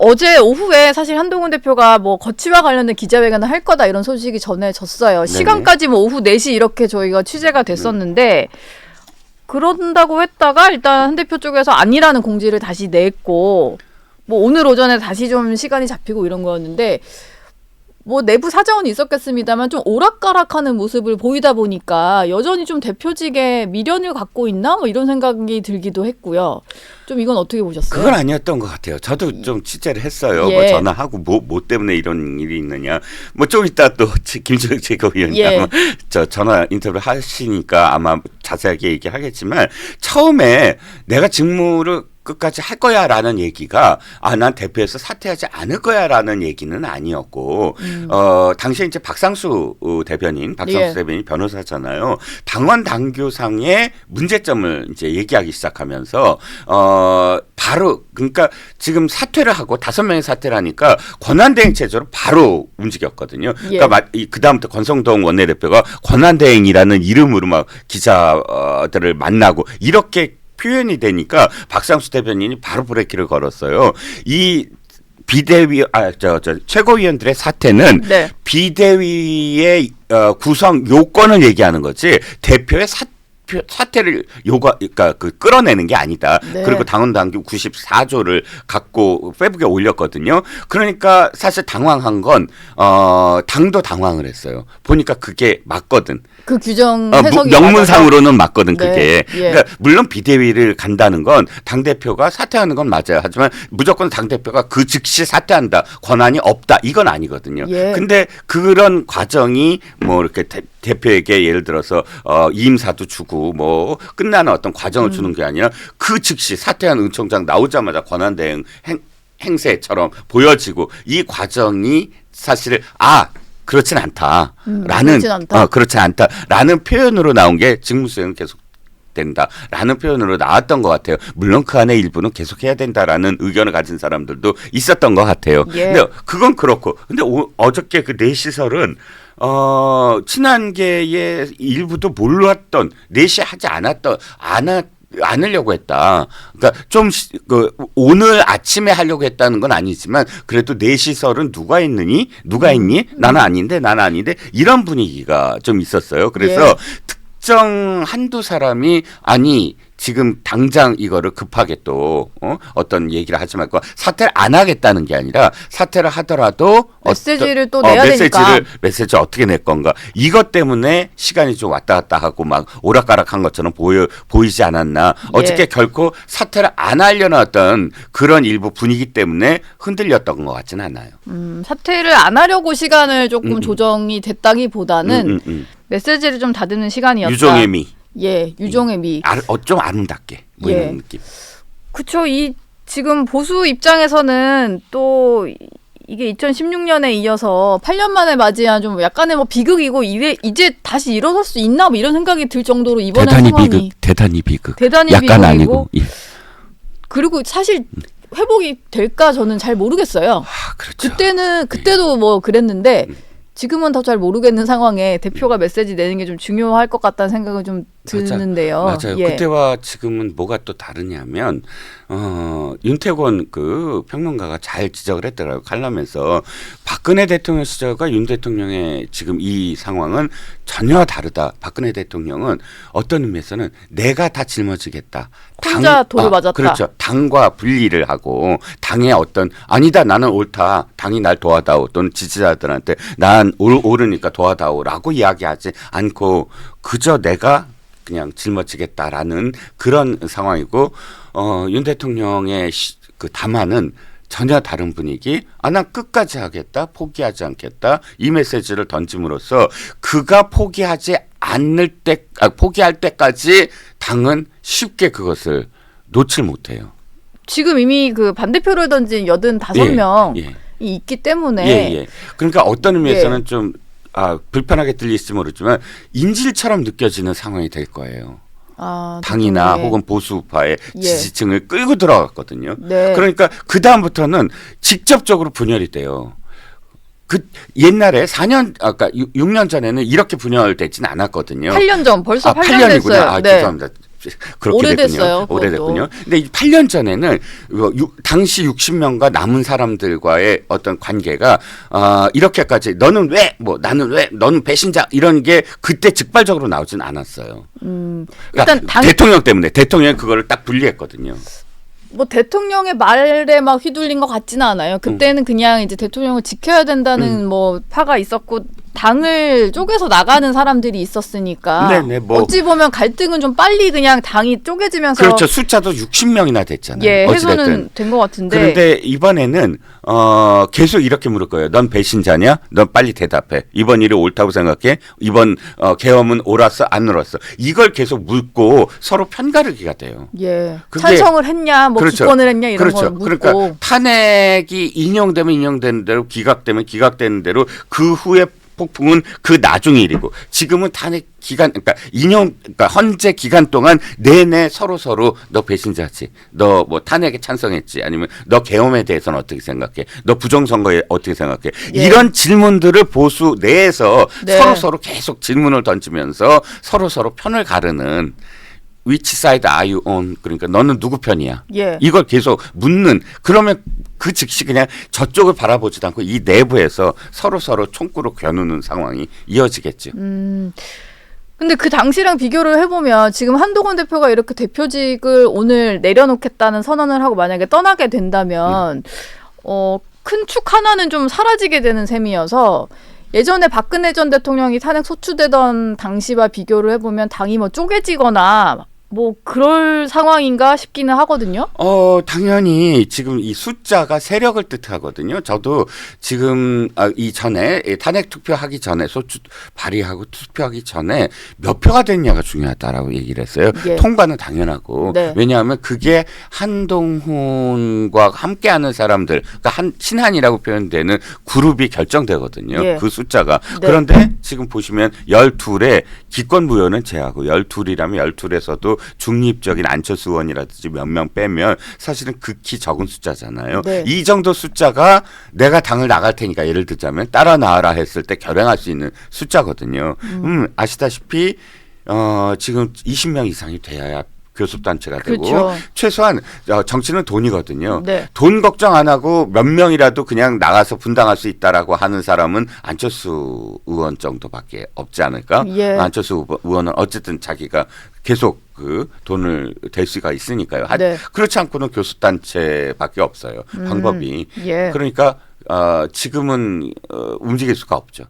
어제 오후에 사실 한동훈 대표가 뭐 거취와 관련된 기자회견을 할 거다 이런 소식이 전해졌어요. 네네. 시간까지 뭐 오후 4시 이렇게 저희가 취재가 됐었는데 그런다고 했다가 일단 한 대표 쪽에서 아니라는 공지를 다시 냈고 뭐 오늘 오전에 다시 좀 시간이 잡히고 이런 거였는데 뭐 내부 사정은 있었겠습니다만 좀 오락가락하는 모습을 보이다 보니까 여전히 좀 대표직에 미련을 갖고 있나 뭐 이런 생각이 들기도 했고요. 좀 이건 어떻게 보셨어요? 그건 아니었던 것 같아요. 저도 좀 취재를 했어요. 뭐 전화하고 뭐 때문에 이런 일이 있느냐. 뭐 좀 이따 또 김준혁 최고위원이 아마 저 전화 인터뷰 하시니까 아마 자세하게 얘기하겠지만 처음에 내가 직무를 끝까지 할 거야라는 얘기가 난 대표에서 사퇴하지 않을 거야라는 얘기는 아니었고 당시에 이제 박상수 대변인 변호사잖아요. 당원 당규상의 문제점을 이제 얘기하기 시작하면서 바로 그러니까 지금 사퇴를 하고 5명이 사퇴를 하니까 권한대행 체제로 바로 움직였거든요. 그러니까 그 다음부터 권성동 원내대표가 권한대행이라는 이름으로 막 기자들을 만나고 이렇게 표현이 되니까 박상수 대변인이 바로 브레이크를 걸었어요. 이 비대위 최고위원들의 사퇴는 비대위의 구성 요건을 얘기하는 거지 대표의 사퇴를 그러니까 끌어내는 게 아니다. 그리고 당원 당규 94조를 갖고 페북에 올렸거든요. 그러니까 사실 당황한 건 당도 당황을 했어요. 보니까 그게 맞거든. 그 규정 해석이 명문상으로는 맞거든 그게. 그러니까 물론 비대위를 간다는 건 당대표가 사퇴하는 건 맞아요. 하지만 무조건 당대표가 그 즉시 사퇴한다. 권한이 없다. 이건 아니거든요. 근데 그런 과정이 뭐 이렇게 대표에게 예를 들어서 이임사도 주고 뭐 끝나는 어떤 과정을 주는 게 아니라 그 즉시 사퇴한 은총장 나오자마자 권한대행 행세처럼 보여지고 이 과정이 사실 그렇진 않다라는 그렇진 않다라는 표현으로 나온 게 직무수행은 계속 된다라는 표현으로 나왔던 것 같아요. 물론 그 안에 일부는 계속해야 된다라는 의견을 가진 사람들도 있었던 것 같아요. 근데 그건 그렇고 근데 어저께 그 내시설은 친한계의 일부도 몰랐던 내시하지 않으려고 했다. 그러니까 좀 오늘 아침에 하려고 했다는 건 아니지만 그래도 내시설은 누가 있니? 나는 아닌데 이런 분위기가 좀 있었어요. 그래서 특정 한두 사람이 지금 당장 이거를 급하게 또 어떤 얘기를 하지 말고 사퇴를 안 하겠다는 게 아니라 사퇴를 하더라도 메시지를 또 내야 되니까 메시지 어떻게 낼 건가 이것 때문에 시간이 좀 왔다 갔다 하고 막 오락가락한 것처럼 보이지 않았나. 어저께 결코 사퇴를 안 하려는 어떤 그런 일부 분위기 때문에 흔들렸던 것 같지는 않아요. 사퇴를 안 하려고 시간을 조금 조정이 됐다기보다는 메시지를 좀 다듬는 시간이었다. 유종의 미. 유종의 미. 좀 아름답게 뭐 이런 느낌. 그렇죠. 이 지금 보수 입장에서는 또 이게 2016년에 이어서 8년 만에 맞이한 좀 약간의 뭐 비극이고 이제 다시 일어설 수 있나 뭐 이런 생각이 들 정도로 이번에 상황이 대단히 비극. 대단히 약간 비극이고 아니고. 그리고 사실 회복이 될까 저는 잘 모르겠어요. 그렇죠. 그때도 뭐 그랬는데 지금은 더 잘 모르겠는 상황에 대표가 메시지 내는 게 좀 중요할 것 같다는 생각은 좀 드는데요. 맞아요. 그때와 지금은 뭐가 또 다르냐면 윤태권 그 평론가가 잘 지적을 했더라고요. 칼럼에서 박근혜 대통령 시절과 윤 대통령의 지금 이 상황은 전혀 다르다. 박근혜 대통령은 어떤 의미에서는 내가 다 짊어지겠다. 혼자 돌을 맞았다. 그렇죠. 당과 분리를 하고 당의 어떤 아니다 나는 옳다. 당이 날 도와다오 또는 지지자들한테 난 옳으니까 도와다오라고 이야기하지 않고 그저 내가 그냥 짊어지겠다라는 그런 상황이고 윤 대통령의 그 담화는 전혀 다른 분위기. 난 끝까지 하겠다. 포기하지 않겠다. 이 메시지를 던짐으로써 그가 포기할 때까지 당은 쉽게 그것을 놓칠 못해요. 지금 이미 그 반대표를 던진 85명이 있기 때문에 그러니까 어떤 의미에서는 좀 불편하게 들릴지 모르지만 인질처럼 느껴지는 상황이 될 거예요. 당이나 혹은 보수파의 지지층을 끌고 들어갔거든요. 그러니까 그 다음부터는 직접적으로 분열이 돼요. 그 옛날에 6년 전에는 이렇게 분열되지는 않았거든요. 8년 전 벌써 8년 8년이구나. 됐어요. 죄송합니다. 그렇게 오래됐어요, 됐군요. 오래됐군요. 근데 8년 전에는 당시 60명과 남은 사람들과의 어떤 관계가 이렇게까지 너는 왜, 뭐 나는 왜, 너는 배신자 이런 게 그때 즉발적으로 나오진 않았어요. 그러니까 일단 대통령 때문에 대통령이 그거를 딱 분리했거든요. 뭐 대통령의 말에 막 휘둘린 것 같지는 않아요. 그때는 그냥 이제 대통령을 지켜야 된다는 뭐 파가 있었고 당을 쪼개서 나가는 사람들이 있었으니까 네네, 뭐 어찌 보면 갈등은 좀 빨리 그냥 당이 쪼개지면서 그렇죠. 숫자도 60명이나 됐잖아요. 예, 어찌됐든. 해소는 된 것 같은데 그런데 이번에는 계속 이렇게 물을 거예요. 넌 배신자냐? 넌 빨리 대답해. 이번 일이 옳다고 생각해? 이번 계엄은 옳았어? 안 옳았어? 이걸 계속 묻고 서로 편가르기가 돼요. 예, 그게- 찬성을 했냐, 뭐 그렇죠. 기권을 했냐 이런 그렇죠. 걸 묻고 그러니까 탄핵이 인용되면 인용되는 대로 기각되면 기각되는 대로 그 후에 폭풍은 그 나중 일이고 지금은 탄핵 기간 그러니까 헌재 기간 동안 내내 서로 너 배신자지, 너 뭐 탄핵에 찬성했지, 아니면 너 계엄에 대해서는 어떻게 생각해, 너 부정선거에 어떻게 생각해, 예. 이런 질문들을 보수 내에서 네. 서로 계속 질문을 던지면서 서로 편을 가르는. Which side are you on? 그러니까 너는 누구 편이야? 예. 이걸 계속 묻는. 그러면 그 즉시 그냥 저쪽을 바라보지도 않고 이 내부에서 서로 총구로 겨누는 상황이 이어지겠죠. 근데 그 당시랑 비교를 해보면 지금 한동훈 대표가 이렇게 대표직을 오늘 내려놓겠다는 선언을 하고 만약에 떠나게 된다면 큰 축 하나는 좀 사라지게 되는 셈이어서 예전에 박근혜 전 대통령이 탄핵 소추되던 당시와 비교를 해보면 당이 뭐 쪼개지거나 뭐 그럴 상황인가 싶기는 하거든요. 당연히 지금 이 숫자가 세력을 뜻하거든요. 저도 지금 이 전에 탄핵 투표하기 전에 소추 발의하고 투표하기 전에 몇 표가 됐냐가 중요하다라고 얘기를 했어요. 예. 통과는 당연하고 네. 왜냐하면 그게 한동훈과 함께하는 사람들, 그러니까 친한이라고 표현되는 그룹이 결정되거든요. 예. 그 숫자가. 네. 그런데 지금 보시면 12의 기권 무효는 제하고 12이라면 12에서도 중립적인 안철수 의원이라든지 몇 명 빼면 사실은 극히 적은 숫자잖아요. 네. 이 정도 숫자가 내가 당을 나갈 테니까 예를 들자면 따라 나와라 했을 때 결행할 수 있는 숫자거든요. 아시다시피 지금 20명 이상이 돼야 교섭단체가 되고 그렇죠. 최소한 정치는 돈이거든요. 네. 돈 걱정 안 하고 몇 명이라도 그냥 나가서 분당할 수 있다라고 하는 사람은 안철수 의원 정도밖에 없지 않을까? 예. 안철수 의원은 어쨌든 자기가 계속 그 돈을 댈 수가 있으니까요. 네. 그렇지 않고는 교섭단체밖에 없어요. 방법이. 예. 그러니까 지금은 움직일 수가 없죠.